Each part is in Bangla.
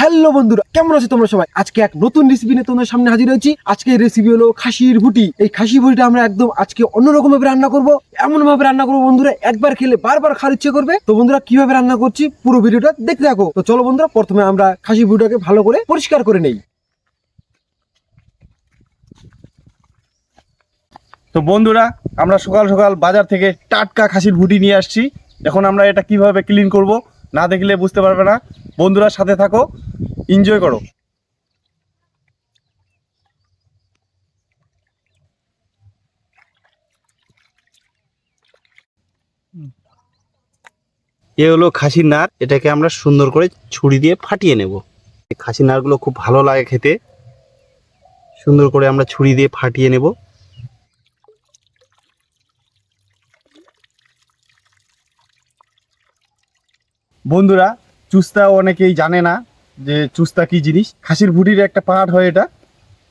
হ্যালো বন্ধুরা, কেমন আছো তোমরা সবাই? আজকে এক নতুন রেসিপি নিয়ে তোমাদের সামনে হাজির হয়েছি। আজকে রেসিপি হলো খাসির ভুটি। এই খাসি ভুটিটা আমরা একদম আজকে অন্যরকম ভাবে রান্না করব। এমন ভাবে রান্না করবো বন্ধুরা, একবার খেলে বারবার খাওয়ার ইচ্ছে করবে। তো বন্ধুরা, কিভাবে রান্না করছি পুরো ভিডিওটা দেখতে থাকো। তো চলো বন্ধুরা, প্রথমে আমরা খাসি ভুটিটাকে ভালো করে পরিষ্কার করে নেই। তো বন্ধুরা, আমরা সকাল সকাল বাজার থেকে টাটকা খাসির ভুটি নিয়ে আসছি। এখন আমরা এটা কিভাবে ক্লিন করব না দেখলে বুঝতে পারবে না। বন্ধুরা সাথে থাকো, এনজয় করো। এ হলো খাসির নাড়, এটাকে আমরা সুন্দর করে ছুরি দিয়ে ফাটিয়ে নেব। এই খাসির নাড়গুলো খুব ভালো লাগে খেতে, সুন্দর করে আমরা ছুরি দিয়ে ফাটিয়ে নেব। বন্ধুরা, চুস্তা অনেকেই জানে না যে চুস্তা কি জিনিস। খাসির ভুটির একটা পার্ট হয় এটা।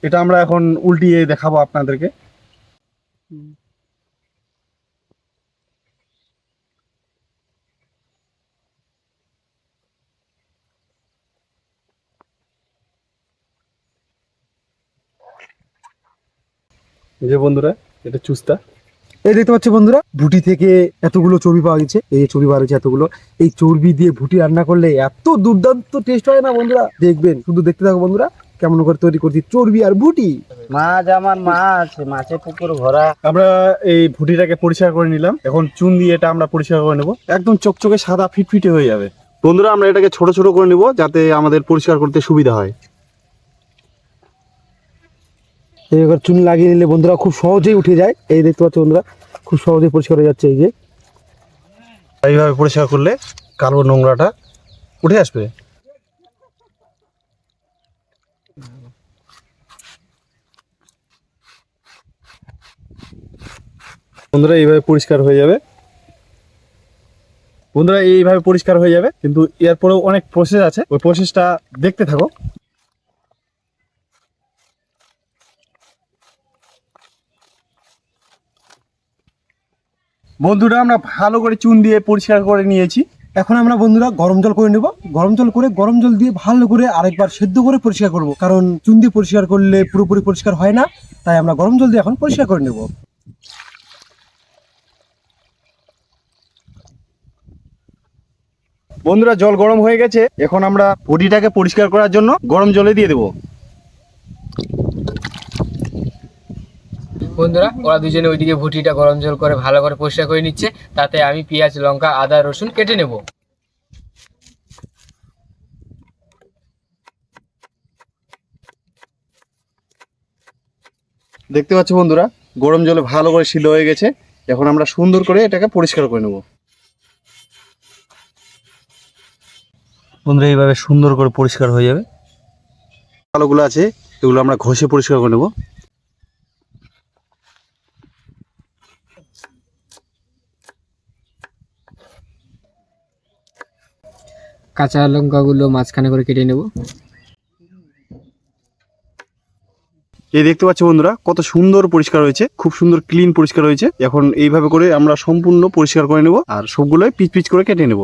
এটা আমরা এখন উল্টিয়ে দেখাবো আপনাদেরকে। যে বন্ধুরা, এটা চুস্তা। এই দেখতে পাচ্ছ বন্ধুরা, ভুটি থেকে এতগুলো চর্বি পাওয়া গেছে। এই চর্বি বার হয়েছে এতগুলো। এই চর্বি দিয়ে ভুটি রান্না করলে এত দুর্দান্ত টেস্ট হয় না বন্ধুরা, দেখবেন। শুধু দেখতে থাকো বন্ধুরা, কেমন করে তৈরি করছি চর্বি আর ভুটি। মাছ, আমার মাছ, মাছে পুকুর ভরা। আমরা এই ভুটিটাকে পরিষ্কার করে নিলাম। এখন চুন দিয়ে এটা আমরা পরিষ্কার করে নেব, একদম চকচকে সাদা ফিটফিটে হয়ে যাবে। বন্ধুরা, আমরা এটাকে ছোট ছোট করে নেব যাতে আমাদের পরিষ্কার করতে সুবিধা হয়। এবার চুন লাগিয়ে নিলে বন্ধুরা খুব সহজেই উঠে যায়। এই দেখতে পাচ্ছ বন্ধুরা, খুব সহজেই পরিষ্কার হয়ে যাচ্ছে। এই যে এইভাবে পরিষ্কার করলে কালো নোংরাটা উঠে আসবে। বন্ধুরা, এইভাবে পরিষ্কার হয়ে যাবে। বন্ধুরা, এইভাবে পরিষ্কার হয়ে যাবে, কিন্তু এরপরেও অনেক প্রসেস আছে, ওই প্রসেসটা দেখতে থাকো। বন্ধুরা, আমরা ভালো করে চুন দিয়ে পরিষ্কার করে নিয়েছি। এখন আমরা বন্ধুরা গরম জল করে নেব। গরম জল করে গরম জল দিয়ে ভালো করে আরেকবার সেদ্ধ করে পরিষ্কার করব, কারণ চুন দিয়ে পরিষ্কার করলে পুরোপুরি পরিষ্কার হয় না। তাই আমরা গরম জল দিয়ে এখন পরিষ্কার করে নেব। বন্ধুরা, জল গরম হয়ে গেছে। এখন আমরা বডিটাকে পরিষ্কার করার জন্য গরম জলে দিয়ে দেবো। বন্ধুরা, ওরা দুজনে ওইদিকে ভুটিটা গরম জল করে ভালো করে পরিষ্কার করে নিচ্ছে। তাতে আমি পেঁয়াজ, লঙ্কা, আদা, রসুন কেটে নেব। দেখতে পাচ্ছ বন্ধুরা, গরম জলে ভালো করে সিদ্ধ হয়ে গেছে। এখন আমরা সুন্দর করে এটাকে পরিষ্কার করে নেব। বন্ধুরা, এইভাবে সুন্দর করে পরিষ্কার হয়ে যাবে। ভালোগুলো আছে, এগুলো আমরা ঘষে পরিষ্কার করে নেব। কাঁচা লঙ্কাগুলো মাঝখানে করে কেটে নেব। এই দেখতে পাচ্ছ বন্ধুরা, কত সুন্দর পরিষ্কার হয়েছে, খুব সুন্দর ক্লিন পরিষ্কার হয়েছে। এখন এইভাবে করে আমরা সম্পূর্ণ পরিষ্কার করে নেব, আর সবগুলোই পিচ পিচ করে কেটে নেব।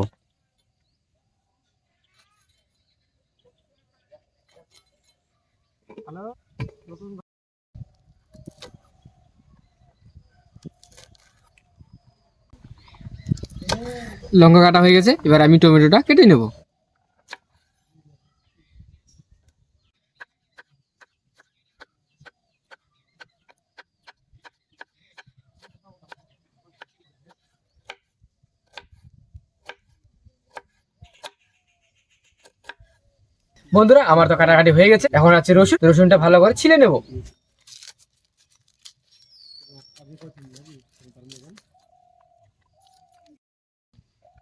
লঙ্কা কাটা হয়ে গেছে, এবার আমি টমেটোটা কেটে নেব। বন্ধুরা, আমার তো কাটাকাটি হয়ে গেছে। এখন আছে রসুন। রসুনটা ভালো করে ছিলে নেব।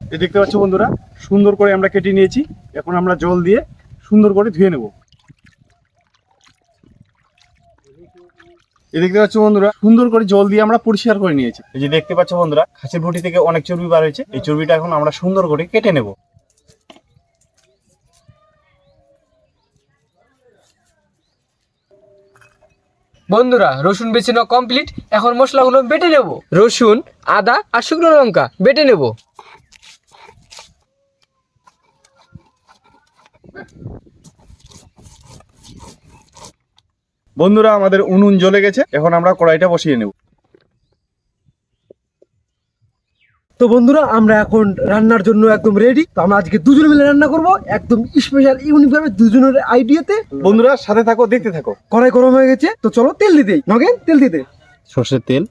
এই দেখতে পাচ্ছ বন্ধুরা, সুন্দর করে আমরা কেটে নিয়েছি। এখন আমরা জল দিয়ে সুন্দর করে ধুয়ে নেব। এই দেখতে পাচ্ছ বন্ধুরা, সুন্দর করে জল দিয়ে আমরা পরিষ্কার করে নিয়েছি। এই যে দেখতে পাচ্ছ বন্ধুরা, খাসির ভুটি থেকে অনেক চর্বি বার হয়েছে। এই চর্বিটা এখন আমরা সুন্দর করে কেটে নেব। বন্ধুরা রসুন বেছে নেওয়া কমপ্লিট, এখন মশলাগুলো বেটে নেব। রসুন, আদা আর শুকনো লঙ্কা বেটে নেব। বন্ধুরা আমাদের উনুন জ্বলে গেছে, এখন আমরা কড়াইটা বসিয়ে নেব। তো বন্ধুরা আমরা এখন রান্নার জন্য একদম রেডি। তো আমরা আজকে দুজন মিলে রান্না করব, একদম স্পেশাল ইউনিক ভাবে দুজনের আইডিয়াতে। বন্ধুরা সাথে থাকো, দেখতে থাকো। কড়াই গরম হয়ে গেছে, তো চলো তেল দিতে। নগেন তেল দিতে। সর্ষের তেল,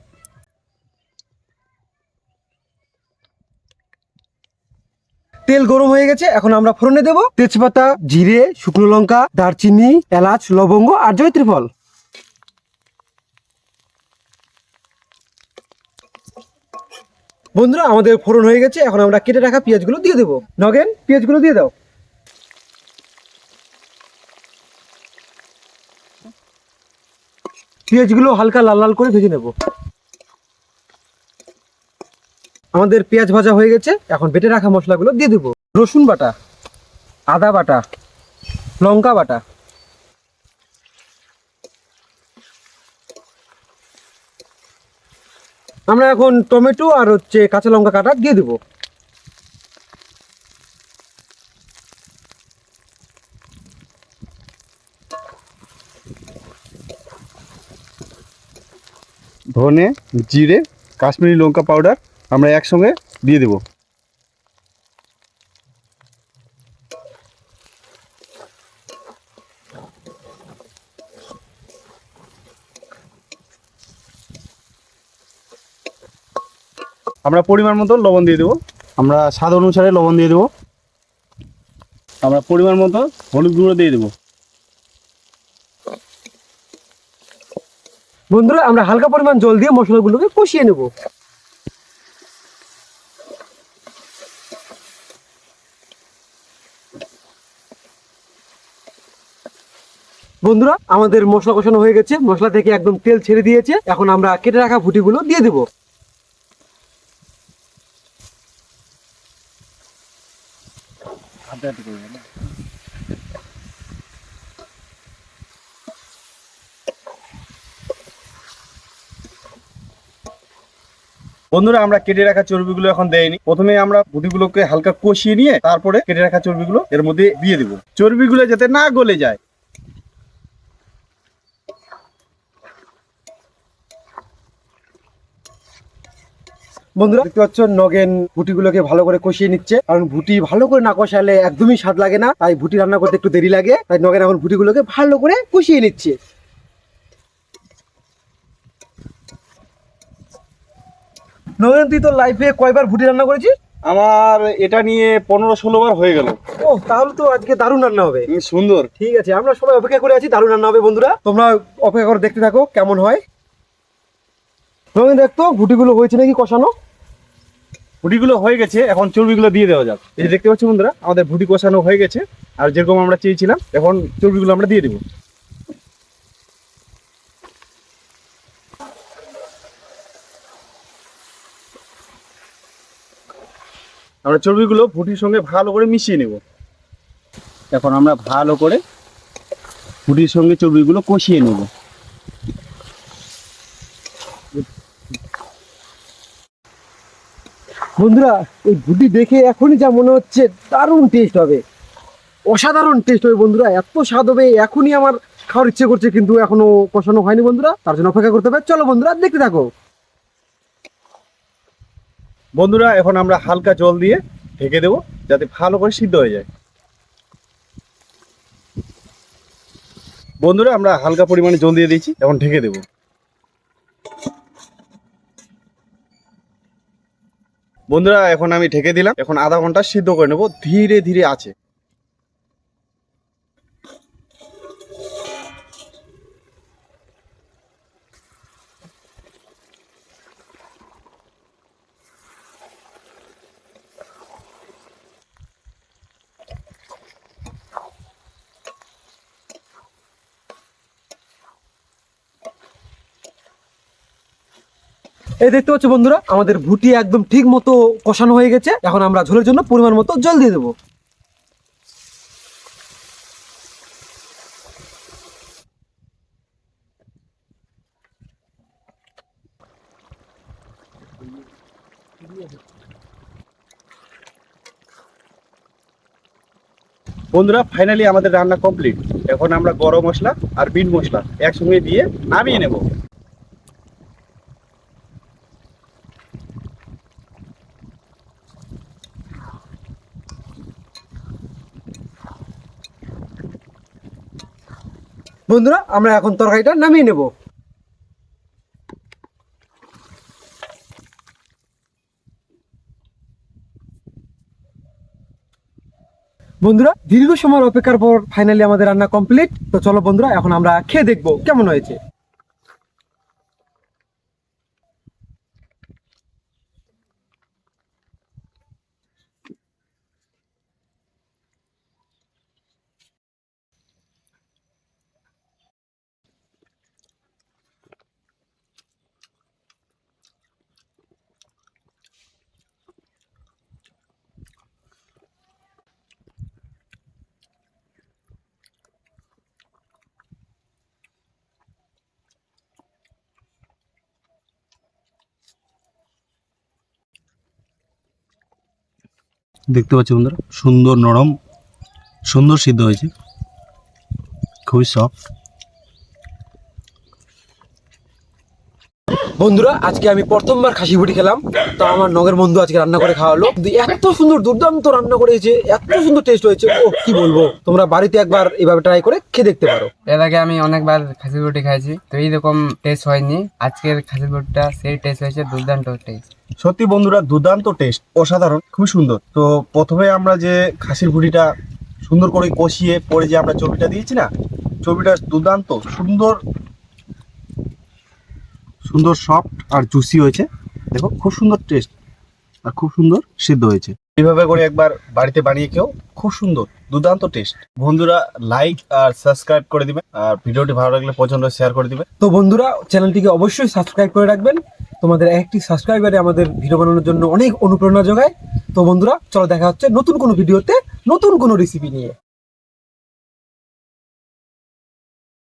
তেল গরম হয়ে গেছে, এখন আমরা ফোড়নে দেব তেজপাতা, জিরে, শুকনো লঙ্কা, দারচিনি, এলাচ, লবঙ্গ আর জয়ত্রী ফল। বন্ধুরা আমাদের ফোড়ন হয়ে গেছে, এখন আমরা কেটে রাখা পেঁয়াজগুলো দিয়ে দেবো। নগেন পেঁয়াজগুলো দিয়ে দাও। পেঁয়াজগুলো হালকা লাল লাল করে ভেজে নেব। আমাদের পেঁয়াজ ভাজা হয়ে গেছে, এখন বেটে রাখা মশলাগুলো দিয়ে দেবো। রসুন বাটা, আদা বাটা, লঙ্কা বাটা, আমরা এখন টমেটো আর কাঁচা লঙ্কা কাটা দিয়ে দেবো। ধনে, জিরে, কাশ্মীরি লঙ্কা পাউডার আমরা একসঙ্গে দিয়ে দেব। আমরা পরিমাণ মতো লবণ দিয়ে দেবো। আমরা স্বাদ অনুসারে লবণ দিয়ে দেবো। আমরা পরিমাণ মতো হলুদ গুঁড়ো দিয়ে দেবো। বন্ধুরা আমরা হালকা পরিমাণ জল দিয়ে মশলাগুলোকে কষিয়ে নেব। বন্ধুরা আমাদের মশলা কষানো হয়ে গেছে, মশলা থেকে একদম তেল ছেড়ে দিয়েছে, এখন আমরা কেটে রাখা ভুটিগুলো দিয়ে দেব। বন্ধুরা আমরা কেটে রাখা চর্বিগুলো এখন দেয়নি, প্রথমে আমরা ভুটিগুলোকে হালকা কষিয়ে নিয়ে তারপরে কেটে রাখা চর্বিগুলো এর মধ্যে দিয়ে দেবো, চর্বিগুলো যাতে না গলে যায়। বন্ধুরা দেখতে পাচ্ছ নগেন ভুটিগুলোকে ভালো করে কষিয়ে নিচ্ছে, কারণ ভুটি ভালো করে না কষালে একদমই স্বাদ লাগে না, তাই ভুটি রান্না করতে একটু দেরি লাগে, তাই নগেন এখন ভুটিগুলোকে ভালো করে কষিয়ে নিচ্ছে। নগেন তুই তো লাইফে কয়বার ভুটি রান্না করেছিস? আমার এটা নিয়ে 15-16 বার হয়ে গেল। ও তাহলে তো আজকে দারুণ রান্না হবে। সুন্দর। ঠিক আছে আমরা সবাই অপেক্ষা করে আছি, দারুণ রান্না হবে। বন্ধুরা তোমরা অপেক্ষা করে দেখতে থাকো কেমন হয়। নগেন দেখতো ভুটিগুলো হয়েছে নাকি কষানো। ভুটিগুলো হয়ে গেছে, এখন চর্বিগুলো দিয়ে দেওয়া যাক। এই যে দেখতে পাচ্ছ বন্ধুরা আমাদের ভুটি কষানো হয়ে গেছে, আর যেরকম আমরা চেয়েছিলাম এখন চর্বিগুলো আমরা দিয়ে দেবো। আমরা চর্বিগুলো ভুটির সঙ্গে ভালো করে মিশিয়ে নেব। এখন আমরা ভালো করে ভুটির সঙ্গে চর্বিগুলো কষিয়ে নেব। বন্ধুরা এই ভুটি দেখে এখনই যা মনে হচ্ছে দারুণ টেস্ট হবে, অসাধারণ টেস্ট হবে। বন্ধুরা এত স্বাদ হবে, এখনই আমার খাওয়ার ইচ্ছে করছে, কিন্তু এখনো কষানো হয়নি বন্ধুরা, তার জন্য অপেক্ষা করতে হবে। চলো বন্ধুরা দেখতে থাকো। বন্ধুরা এখন আমরা হালকা জল দিয়ে ঢেকে দেবো যাতে ভালো করে সিদ্ধ হয়ে যায়। বন্ধুরা আমরা হালকা পরিমাণে জল দিয়ে দিয়েছি, এখন ঢেকে দেবো। বন্ধুরা এখন আমি ঢেকে দিলাম, এখন আধা ঘন্টা সিদ্ধ করে নেবো ধীরে ধীরে আছে। এই দেখতে পাচ্ছ বন্ধুরা আমাদের ভুটি একদম ঠিক মতো কষানো হয়ে গেছে, এখন আমরা ঝোলের জন্য পরিমাণ মতো জল দিয়ে দেবো। বন্ধুরা ফাইনালি আমাদের রান্না কমপ্লিট। এখন আমরা গরম মশলা আর বিট মশলা একসঙ্গে দিয়ে নামিয়ে নেব। বন্ধুরা আমরা এখন তরকারিটা নামিয়ে নেব। বন্ধুরা দীর্ঘ সময় অপেক্ষার পর ফাইনালি আমাদের রান্না কমপ্লিট। তো চলো বন্ধুরা এখন আমরা খেয়ে দেখবো কেমন হয়েছে। দেখতে পাচ্ছি বন্ধুরা সুন্দর নরম, সুন্দর সিদ্ধ হয়েছে, খুবই সফট। বন্ধুরা আজকে আমি প্রথমবার খাসি ভুটি খেলাম। তো আমার নগের বন্ধু আজকে রান্না করে খাওয়ালো, এত সুন্দর দুর্দান্ত রান্না করেছে, এত সুন্দর টেস্ট হয়েছে, ও কি বলবো। তোমরা বাড়িতে একবার এভাবে ট্রাই করে খেয়ে দেখতে পারো। এর আগে আমি অনেকবার খাসির রুটি খাইছি, তো এইরকম টেস্ট হয়নি। আজকের খাসির রুটিটা সেই টেস্ট হয়েছে, দুর্দান্ত টেস্ট। সত্যি বন্ধুরা দুর্দান্ত টেস্ট, অসাধারণ, খুবই সুন্দর। তো প্রথমে আমরা যে খাসির ভুঁড়িটা সুন্দর করে কষিয়ে পরে যে আমরা চর্বিটা দিয়েছি না, চর্বিটা দুর্দান্ত সুন্দর সুন্দর সফট আর জুসি হয়েছে। দেখো খুব সুন্দর টেস্ট আর খুব সুন্দর সিদ্ধ হয়েছে। এইভাবে করে একবার বাড়িতে বানিয়ে খেও, খুব সুন্দর দুর্দান্ত টেস্ট। বন্ধুরা লাইক আর সাবস্ক্রাইব করে দিবেন, আর ভিডিওটি ভালো লাগলে প্রচন্ড শেয়ার করে দিবেন। তো বন্ধুরা চ্যানেলটিকে অবশ্যই সাবস্ক্রাইব করে রাখবেন। তোমাদের একটি সাবস্ক্রাইবারে আমাদের ভিডিও বানানোর জন্য অনেক অনুপ্রেরণা যোগায়। তো বন্ধুরা চলো দেখা হচ্ছে নতুন কোনো ভিডিওতে নতুন কোনো রেসিপি নিয়ে।